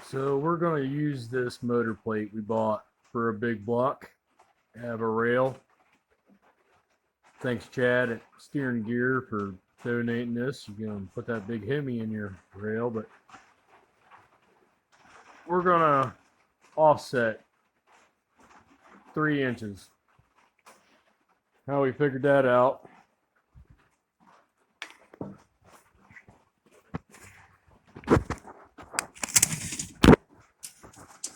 So we're going to use this motor plate we bought for a big block. Have a rail. Thanks, Chad at Steering Gear, for donating this. You can put that big Hemi in your rail, but we're going to offset 3 inches. How we figured that out?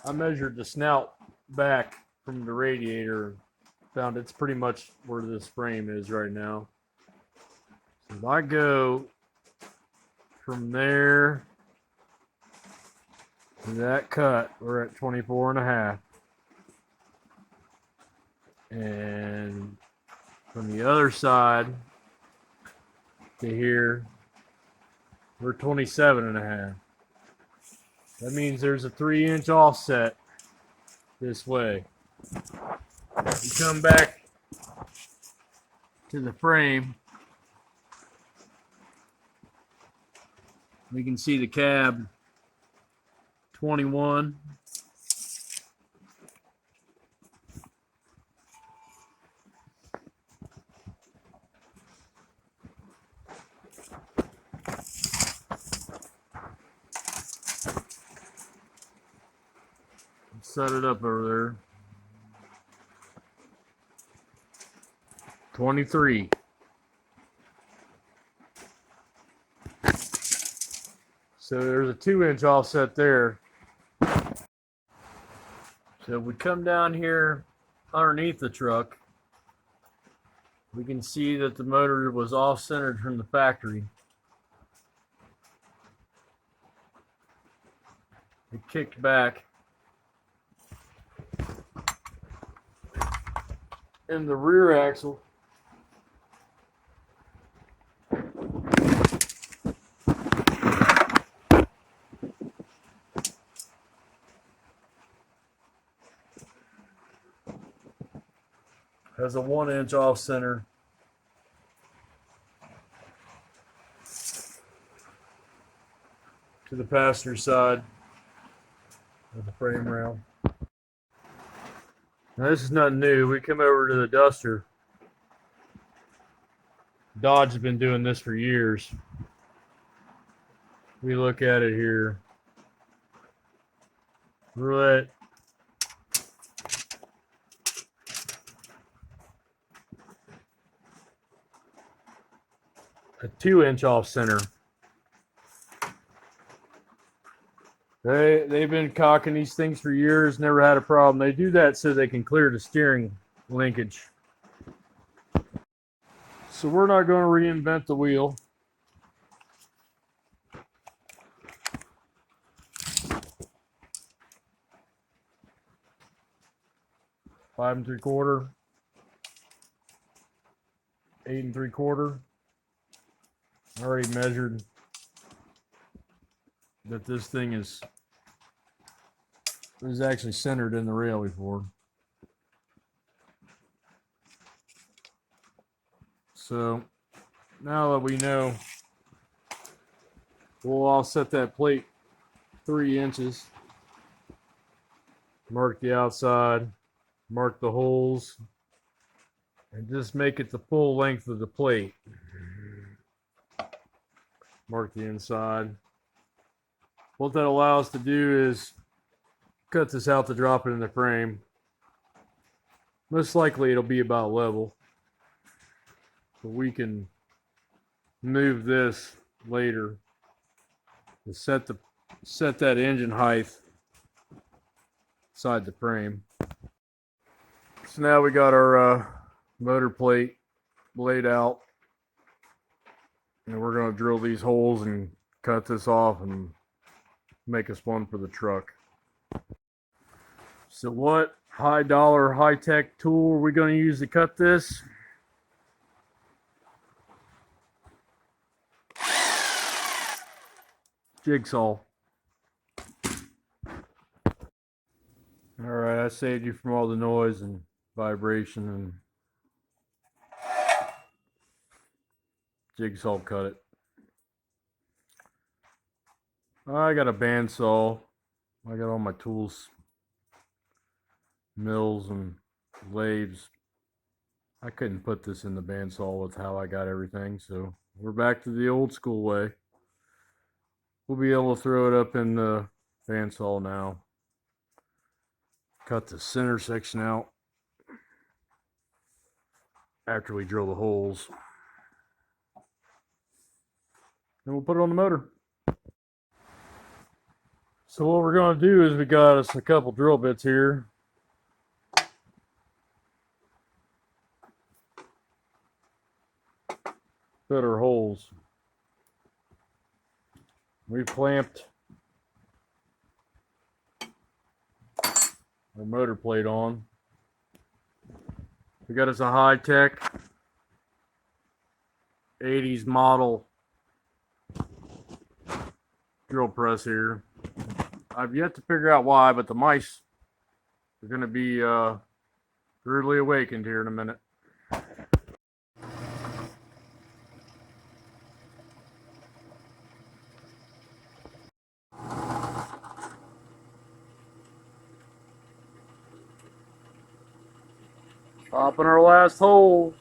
I measured the snout back from the radiator, found it's pretty much where this frame is right now. So if I go from there to that cut, we're at 24 and a half. And from the other side to here, we're 27 and a half. That means there's a 3-inch offset this way. You come back to the frame, we can see the cab 21. Set it up over there. 23. So there's a 2-inch offset there. So if we come down here underneath the truck, we can see that the motor was off-centered from the factory. It kicked back. And the rear axle has a 1-inch off center. To the passenger side of the frame rail. Now this is nothing new. We come over to the Duster. Dodge has been doing this for years. We look at it here. Roulette. A 2-inch off center. They've been cocking these things for years, never had a problem. They do that so they can clear the steering linkage. So we're not going to reinvent the wheel. Five and 3/4, 8 and 3/4. I already measured that this thing is actually centered in the rail before. So now that we know, we'll offset that plate 3 inches. Mark the outside, mark the holes, and just make it the full length of the plate. Mark the inside. What that allows us to do is cut this out to drop it in the frame. Most likely it'll be about level. But we can move this later to set that engine height inside the frame. So now we got our motor plate laid out. And we're going to drill these holes and cut this off and make us one for the truck. So what high dollar, high tech tool are we going to use to cut this? Jigsaw. Alright, I saved you from all the noise and vibration, and jigsaw cut it. I got a bandsaw. I got all my tools, mills and lathes. I couldn't put this in the bandsaw with how I got everything, so we're back to the old school way. We'll be able to throw it up in the bandsaw now. Cut the center section out after we drill the holes. Then we'll put it on the motor. So what we're going to do is we got us a couple drill bits here. Put our holes. We've clamped our motor plate on. We got us a high-tech 80s model drill press here. I've yet to figure out why, but the mice are going to be rudely awakened here in a minute. Popping our last hole.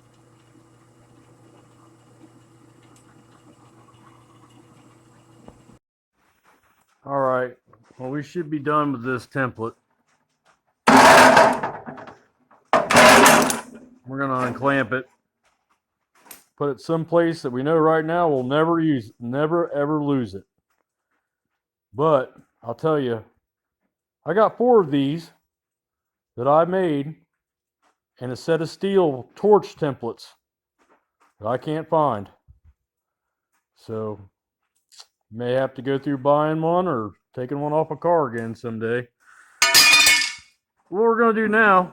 All right, well, we should be done with this template. We're gonna unclamp it, put it someplace that we know right now we'll never use, never ever lose it. But I'll tell you, I got 4 of these that I made and a set of steel torch templates that I can't find. So may have to go through buying one or taking one off a car again someday. What we're going to do now,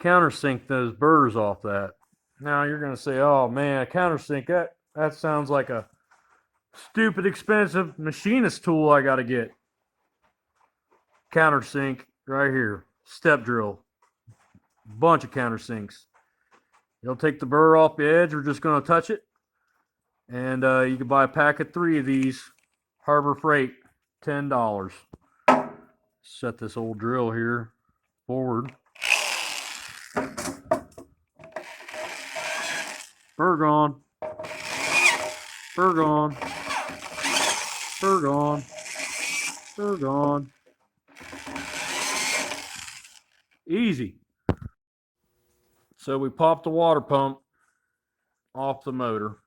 countersink those burrs off that. Now you're going to say, oh man, a countersink, that sounds like a stupid expensive machinist tool I got to get. Countersink right here, step drill, bunch of countersinks. You'll take the burr off the edge, we're just going to touch it. And you can buy a pack of 3 of these, Harbor Freight, $10. Set this old drill here forward. Burr gone. Burr gone. Burr gone. Burr gone. Easy. So we popped the water pump off the motor.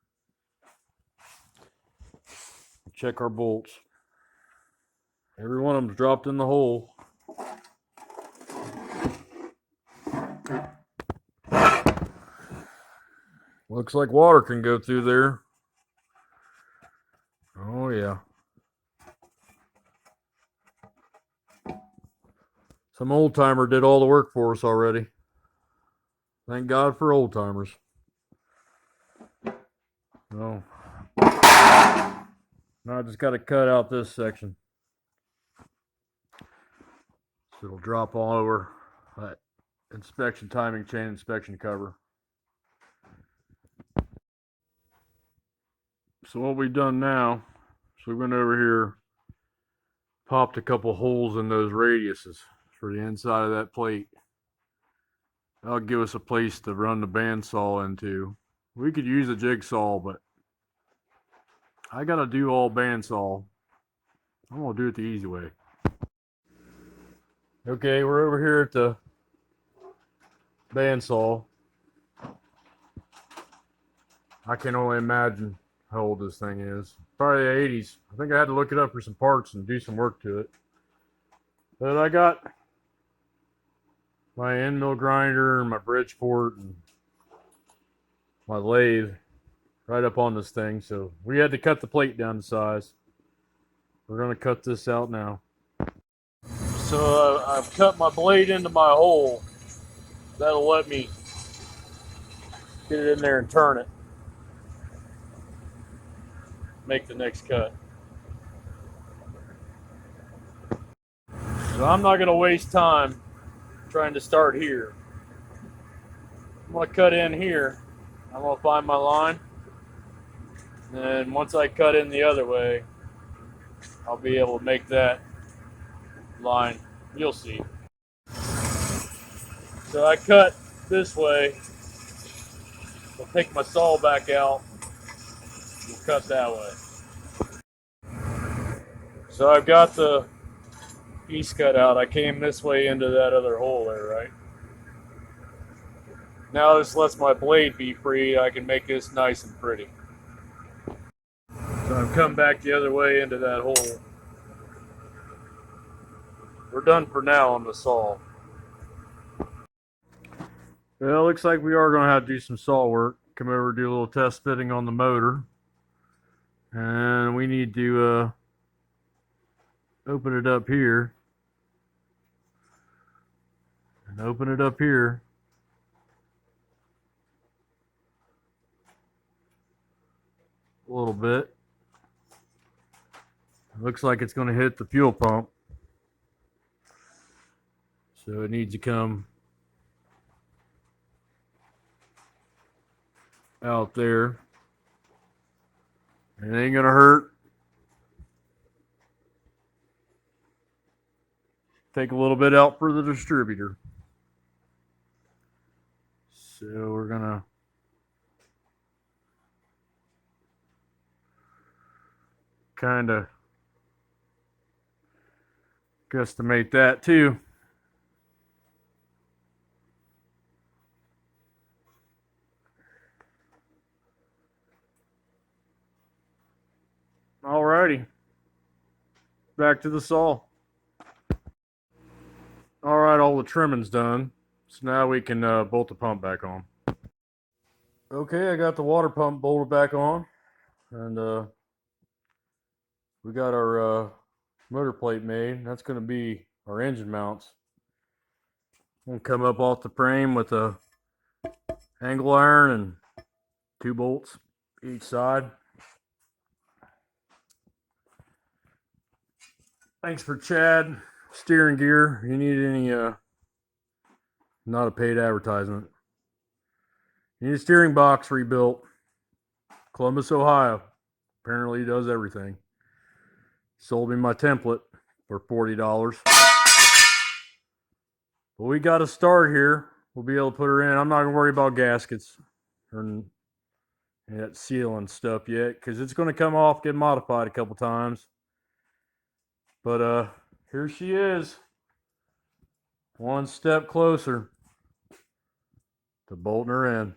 Check our bolts. Every one of them's dropped in the hole. Looks like water can go through there. Oh yeah. Some old timer did all the work for us already. Thank God for old timers. Oh. Now I just got to cut out this section. So it'll drop all over that inspection timing chain inspection cover. So what we've done now, so we went over here, popped a couple holes in those radiuses for the inside of that plate. That'll give us a place to run the bandsaw into. We could use a jigsaw, but I gotta do all bandsaw. I'm gonna do it the easy way. Okay, we're over here at the bandsaw. I can only imagine how old this thing is. Probably the 80s. I think I had to look it up for some parts and do some work to it. But I got my end mill grinder and my Bridgeport and my lathe right up on this thing, so we had to cut the plate down to size. We're going to cut this out now. So I've cut my blade into my hole. That'll let me get it in there and turn it. Make the next cut. So I'm not going to waste time trying to start here. I'm going to cut in here. I'm going to find my line. And once I cut in the other way, I'll be able to make that line. You'll see. So I cut this way. I'll take my saw back out. We'll cut that way. So I've got the piece cut out. I came this way into that other hole there, right? Now this lets my blade be free. I can make this nice and pretty. So I've come back the other way into that hole. We're done for now on the saw. Well, it looks like we are going to have to do some saw work. Come over, do a little test fitting on the motor. And we need to open it up here. And open it up here. A little bit. It looks like it's going to hit the fuel pump. So it needs to come out there. It ain't gonna hurt. Take a little bit out for the distributor. So we're gonna kind of guesstimate that too. Alrighty, back to the saw. Alright, all the trimming's done. So now we can bolt the pump back on. Okay, I got the water pump bolted back on. And we got our motor plate made. That's going to be our engine mounts. We'll come up off the frame with a angle iron and 2 bolts each side. Thanks for Chad Steering Gear. You need any not a paid advertisement. You need a steering box rebuilt. Columbus, Ohio. Apparently he does everything. Sold me my template for $40. But we got to start here. We'll be able to put her in. I'm not going to worry about gaskets or that sealing stuff yet, because it's going to come off, get modified a couple times. But here she is. One step closer to bolting her in.